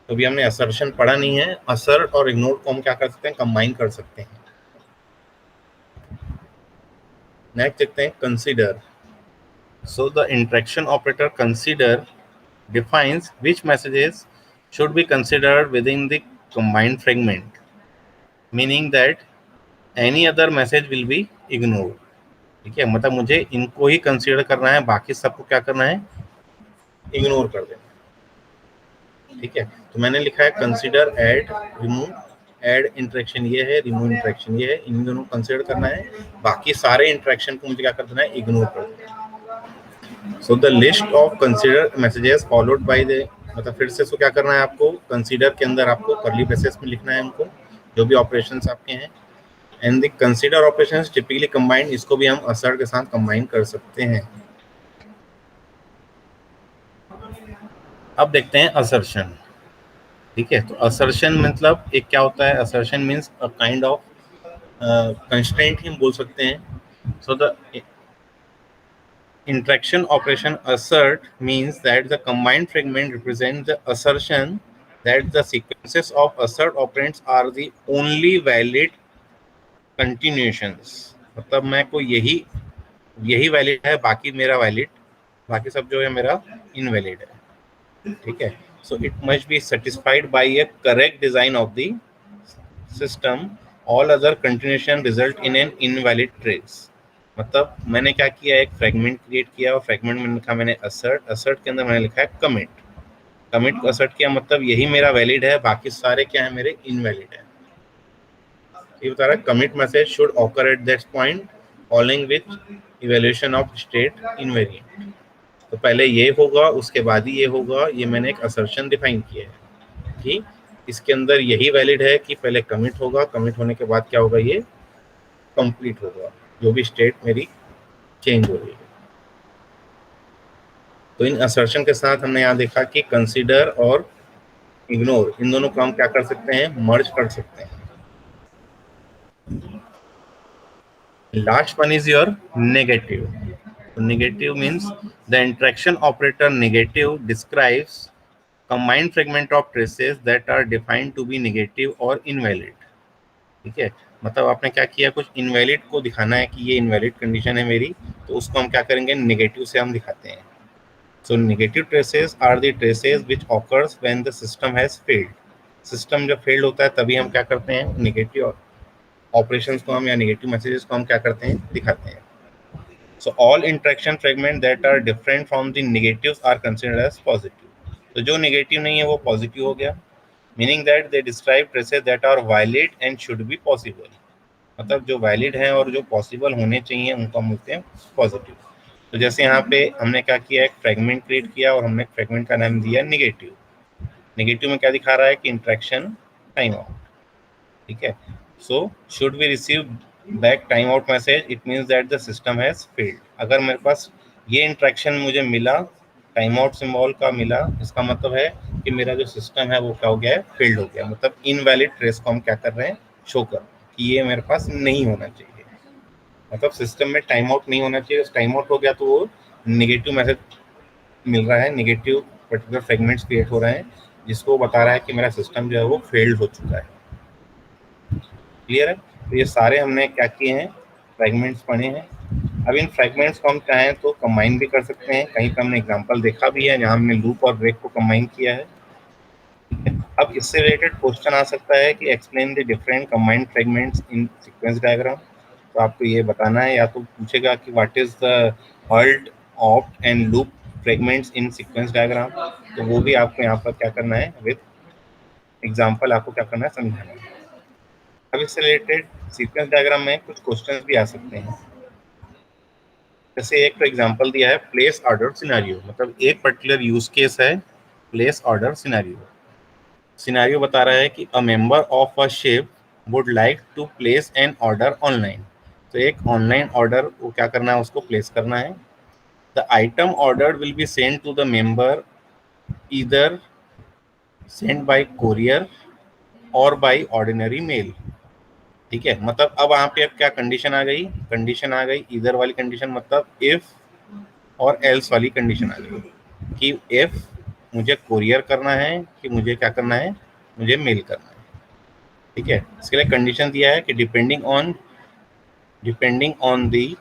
तो अभी हमने असर्शन पढ़ा नहीं है, असर्ट और इग्नोर को हम क्या कर सकते हैं, कंबाइन कर सकते हैं। नेक्स्ट देखते हैं consider. So the interaction operator consider defines which messages should be considered with in the combined fragment, meaning that any other message will be ignored. ठीक है, मतलब मुझे इनको ही कंसीडर करना है, बाकी सबको क्या करना है, इग्नोर कर देना। ठीक है, तो मैंने लिखा है consider add remove. Add interaction ये है, रिमूव इंटरेक्शन ये है, इन दोनों कंसीडर करना है, बाकी सारे इंटरेक्शन को मुझे क्या कर देना है, इग्नोर कर देना। So the list of consider messages followed by the, मतलब फिर से इसको क्या करना है, आपको कंसीडर के अंदर आपको कर्ली ब्रेसेस में लिखना है उनको, जो भी ऑपरेशंस आपके हैं। And the consider operations typically combined, इसको भी हम असर्ट के साथ कंबाइन कर सकते हैं। अब देखते हैं असर्शन। ठीक है, तो असर्शन मतलब एक क्या होता है, assertion means a kind of constraint ही हम बोल सकते हैं। So the interaction operation assert means that the combined fragment represents the assertion that the sequences of assert operands are the only valid continuations। मतलब मैं को यही वैलिड है, बाकी मेरा वैलिड, बाकी सब जो है मेरा इनवैलिड है। ठीक है, so it must be satisfied by a correct design of the system, all other continuation result in an invalid trace. मतलब मैंने क्या किया, एक फ्रेगमेंट क्रिएट किया और फ्रेगमेंट में लिखा मैंने असर्ट, असर्ट के अंदर मैंने लिखा है कमिट, कमिट को असर्ट किया, मतलब यही मेरा वैलिड है, बाकी सारे क्या है, मेरे इनवैलिड है। ये बता रहा है commit message should occur at that point following with evaluation of state invariant. तो पहले ये होगा, उसके बाद ही ये होगा, ये मैंने एक असर्शन डिफाइन किया है कि इसके अंदर यही वैलिड है कि पहले कमिट होगा, कमिट होने के बाद क्या होगा, ये कंप्लीट होगा, जो भी स्टेट मेरी चेंज हो रही है। तो इन असर्शन के साथ हमने यहाँ देखा कि कंसीडर और इग्नोर, इन दोनों को हम क्या कर सकते हैं, मर्ज कर सकते हैं। Last one is your negative. Negative means the interaction operator negative describes combined fragment of traces that are defined to be negative or invalid। ठीक है, मतलब आपने क्या किया, कुछ इनवैलिड को दिखाना है कि ये इनवैलिड कंडीशन है मेरी, तो उसको हम क्या करेंगे, नेगेटिव से हम दिखाते हैं। So negative traces are the traces which occurs when the system has failed. System जब फेल्ड होता है तभी हम क्या करते हैं, नेगेटिव ऑपरेशंस को हम या नेगेटिव मैसेजेस को हम क्या करते हैं, दिखाते हैं। So all interaction fragment that are different from the negatives are considered as positive. तो जो नेगेटिव नहीं है वो पॉजिटिव हो गया, meaning that they describe traces that are valid and should be possible. मतलब जो वैलिड है और जो पॉसिबल होने चाहिए उनको हम बोलते हैं पॉजिटिव। तो जैसे यहाँ पे हमने क्या किया, एक फ्रेगमेंट क्रिएट किया और हमने फ्रेगमेंट का नाम दिया नेगेटिव। नेगेटिव में क्या दिखा रहा है कि इंटरेक्शन टाइम आउट। ठीक है, so should we receive back time out message, it means that the system has failed. अगर मेरे पास ये इंटरेक्शन मुझे मिला, टाइम आउट सिंबल का मिला, इसका मतलब है कि मेरा जो सिस्टम है वो क्या हो गया है, फेल्ड हो गया, मतलब इनवैलिड ट्रेस को हम क्या कर रहे हैं, शो कर रहे हैं कि ये मेरे पास नहीं होना चाहिए, मतलब सिस्टम में टाइम आउट नहीं होना चाहिए। टाइम आउट हो गया तो वो नेगेटिव मैसेज मिल रहा है, नेगेटिव पर्टिकुलर फ्रेगमेंट्स क्रिएट हो रहे हैं, जिसको बता रहा है कि मेरा सिस्टम जो है वो फेल्ड हो चुका है। क्लियर है? तो ये सारे हमने क्या किए हैं, फ्रेगमेंट्स पढ़े हैं। अब इन फ्रेगमेंट्स को हम चाहें तो कंबाइन भी कर सकते हैं, कहीं पर हमने एग्जांपल देखा भी है जहां हमने लूप और ब्रेक को कंबाइन किया है। अब इससे रिलेटेड क्वेश्चन आ सकता है कि explain the different combined fragments in sequence diagram. तो आपको ये बताना है, या तो पूछेगा कि what is the halt, opt and loop fragments in sequence diagram, तो वो भी आपको यहाँ पर क्या करना है, विद एग्जांपल आपको क्या करना है, समझाना है। अब इससे रिलेटेड सीक्वेंस डायग्राम में कुछ क्वेश्चंस भी आ सकते हैं। जैसे एक तो एग्जांपल दिया है प्लेस ऑर्डर सिनेरियो, मतलब एक पर्टिकुलर यूज केस है प्लेस ऑर्डर सिनेरियो। सिनेरियो बता रहा है कि a member of a ship would like to place an order online. तो एक ऑनलाइन ऑर्डर को क्या करना है, उसको प्लेस करना है। The item order will be send to the member either send by courier or by ordinary mail. ठीक है, मतलब अब वहां पे अब क्या कंडीशन आ गई, कंडीशन आ गई इधर वाली कंडीशन, मतलब इफ और एल्स वाली कंडीशन आ गई कि इफ मुझे कोरियर करना है कि मुझे क्या करना है, मुझे मेल करना है। ठीक है, इसके लिए कंडीशन दिया है कि depending on the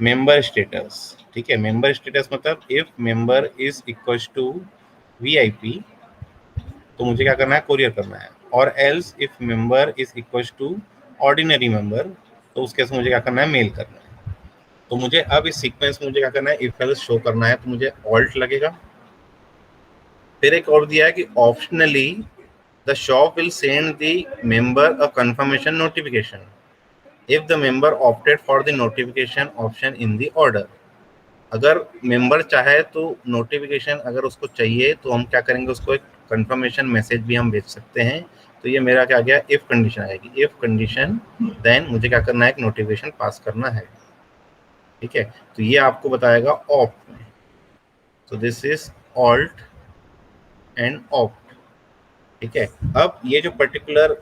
member status. ठीक है, मेंबर स्टेटस मतलब if member is equal to VIP तो मुझे क्या करना है, कोरियर करना है, और else if member is equal to ordinary member तो उस केस में मुझे क्या करना है, मेल करना है। तो मुझे अब इस सीक्वेंस में मुझे क्या करना है, इफ एल्स शो करना है, तो मुझे ऑल्ट लगेगा। फिर एक और दिया है कि optionally the shop will send the member a confirmation notification if the member opted for the notification option in the order. अगर मेंबर चाहे तो नोटिफिकेशन अगर उसको चाहिए तो हम क्या करेंगे, उसको एक कंफर्मेशन मैसेज भी हम भेज सकते हैं। तो ये मेरा क्या गया, इफ कंडीशन आएगी, इफ कंडीशन देन मुझे क्या करना है, एक नोटिफिकेशन पास करना है। ठीक है, तो ये आपको बताएगा ऑप्ट में। तो this is alt and opt. ठीक है, अब ये जो पर्टिकुलर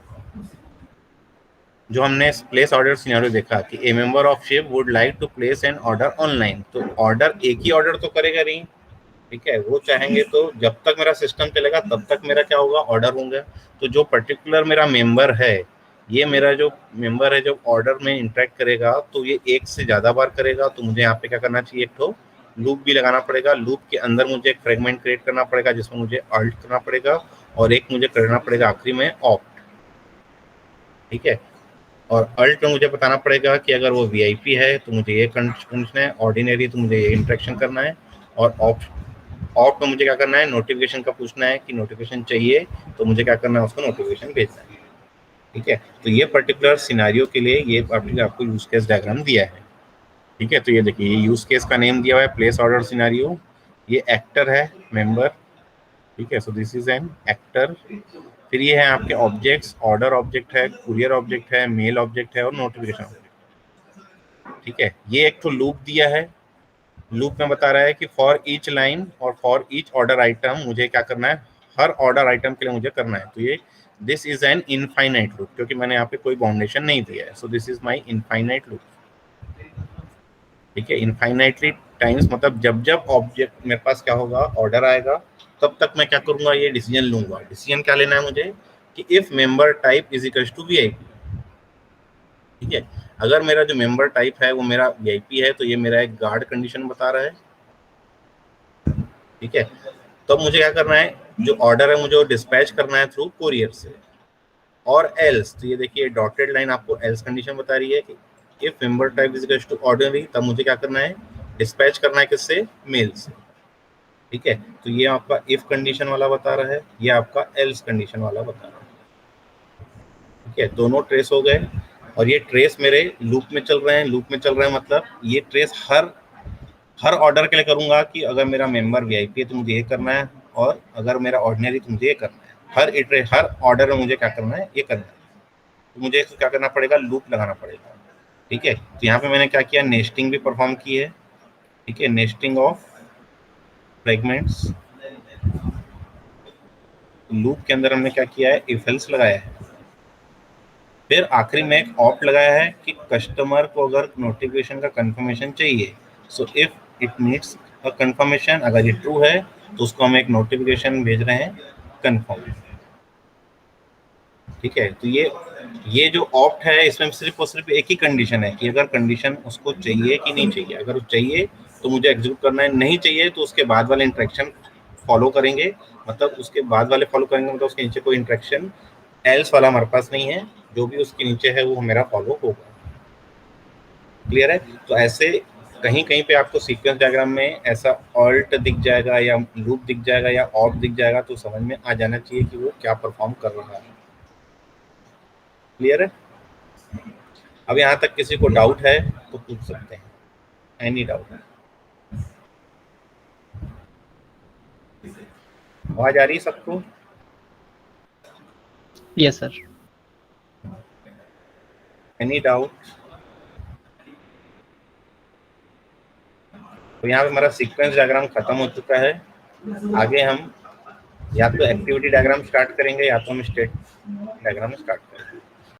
जो हमने प्लेस ऑर्डर सिनेरियो देखा कि a member of ship would like to place an order online, तो ऑर्डर एक ही ऑर्डर तो करेगा नहीं। ठीक है, वो चाहेंगे तो जब तक मेरा सिस्टम चलेगा तब तक मेरा क्या होगा, ऑर्डर होंगे। तो जो पर्टिकुलर मेरा मेंबर है, ये मेरा जो मेंबर है जो ऑर्डर में इंटरेक्ट करेगा तो ये एक से ज़्यादा बार करेगा, तो मुझे यहाँ पे क्या करना चाहिए, एक तो लूप भी लगाना पड़ेगा। लूप के अंदर मुझे एक फ्रेगमेंट क्रिएट करना पड़ेगा जिसमें मुझे अल्ट करना पड़ेगा, और एक मुझे करना पड़ेगा आखिरी में ऑप्ट। ठीक है, और अल्ट में मुझे बताना पड़ेगा कि अगर वो वीआईपी है तो मुझे ये कंडीशन है, ऑर्डिनरी तो मुझे ये इंटरेक्शन करना है, और ऑफ में मुझे क्या करना है, नोटिफिकेशन का पूछना है कि नोटिफिकेशन चाहिए तो मुझे क्या करना है, उसको नोटिफिकेशन भेजना है। ठीक है, तो ये पर्टिकुलर सिनारियो के लिए ये आपको यूज केस डायग्राम दिया है। ठीक है, तो ये देखिए, ये यूज केस का नेम दिया हुआ है प्लेस ऑर्डर सिनारियो। ये एक्टर है, मेंबर। ठीक है, so this is an actor. फिर ये है आपके ऑब्जेक्ट्स, ऑर्डर ऑब्जेक्ट है, कुरियर ऑब्जेक्ट है, मेल ऑब्जेक्ट है, और नोटिफिकेशन ऑब्जेक्ट। ठीक है, ये एक तो लूप दिया है। लूप में बता रहा है कि फॉर ईच लाइन और फॉर ईच ऑर्डर आइटम मुझे क्या करना है, हर ऑर्डर आइटम के लिए मुझे करना है। तो ये this is an infinite loop, क्योंकि मैंने यहाँ पे कोई बाउंडेशन नहीं दिया है। So this is my infinite loop. ठीक है, इनफाइनाइटली टाइम्स मतलब जब जब ऑब्जेक्ट मेरे पास क्या होगा, ऑर्डर आएगा, तब तक मैं क्या करूंगा, ये डिसीजन लूंगा। डिसीजन क्या लेना है मुझे, कि if member type is equal to VIP. ठीक है, अगर मेरा जो मेंबर टाइप है वो मेरा वीआईपी है तो ये मेरा एक गार्ड कंडीशन बता रहा है। ठीक है, तो अब मुझे क्या करना है, जो ऑर्डर है मुझे वो डिस्पैच करना है थ्रू कोरियर से। और एल्स, तो ये देखिए डॉटेड लाइन आपको एल्स कंडीशन बता रही है कि if member type is equal to ordinary, तब मुझे क्या करना है, डिस्पैच करना है किससे, मेल से। ठीक है, तो ये आपका इफ कंडीशन वाला बता रहा है, ये आपका एल्स कंडीशन वाला बता रहा है। ठीक है, दोनों ट्रेस हो गए, और ये ट्रेस मेरे लूप में चल रहे हैं। लूप में चल रहे हैं मतलब ये ट्रेस हर हर ऑर्डर के लिए करूंगा कि अगर मेरा मेंबर वीआईपी है तो मुझे ये करना है, और अगर मेरा ऑर्डिनरी तो मुझे ये करना है। हर ऑर्डर में मुझे क्या करना है, ये करना है। तो मुझे इसको क्या करना पड़ेगा, लूप लगाना पड़ेगा। ठीक है, तो यहाँ पे मैंने क्या किया, नेस्टिंग भी परफॉर्म की है। ठीक है, नेस्टिंग ऑफ फ्रेगमेंट्स। लूप के अंदर हमने क्या किया है, इफ एल्स लगाया है। फिर आखिरी में एक ऑप्ट लगाया है कि कस्टमर को अगर नोटिफिकेशन का कंफर्मेशन चाहिए, so if it needs a confirmation, अगर ये ट्रू है तो उसको हम एक नोटिफिकेशन भेज रहे हैं कंफर्म। ठीक है, तो ये जो ऑप्ट है इसमें सिर्फ और सिर्फ एक ही कंडीशन है कि अगर कंडीशन उसको चाहिए कि नहीं चाहिए। अगर चाहिए तो मुझे एग्जीक्यूट करना है, नहीं चाहिए तो उसके बाद वाले इंटरेक्शन फॉलो करेंगे। मतलब उसके बाद वाले फॉलो करेंगे, मतलब उसके नीचे कोई इंटरेक्शन एल्स वाला हमारे पास नहीं है, जो भी उसके नीचे है वो मेरा फॉलो होगा। क्लियर है? तो ऐसे कहीं कहीं पे आपको सीक्वेंस डायग्राम में ऐसा ऑल्ट दिख जाएगा या लूप दिख जाएगा या ऑफ दिख जाएगा, तो समझ में आ जाना चाहिए कि वो क्या परफॉर्म कर रहा है। क्लियर है? अब यहाँ तक किसी को डाउट है तो पूछ सकते हैं, एनी डाउट? आवाज आ रही है सबको? Yes sir. Any doubt? तो यहाँ पे हमारा सीक्वेंस डायग्राम खत्म हो चुका है। आगे हम या तो एक्टिविटी डायग्राम स्टार्ट करेंगे या तो हम स्टेट डायग्राम स्टार्ट करेंगे।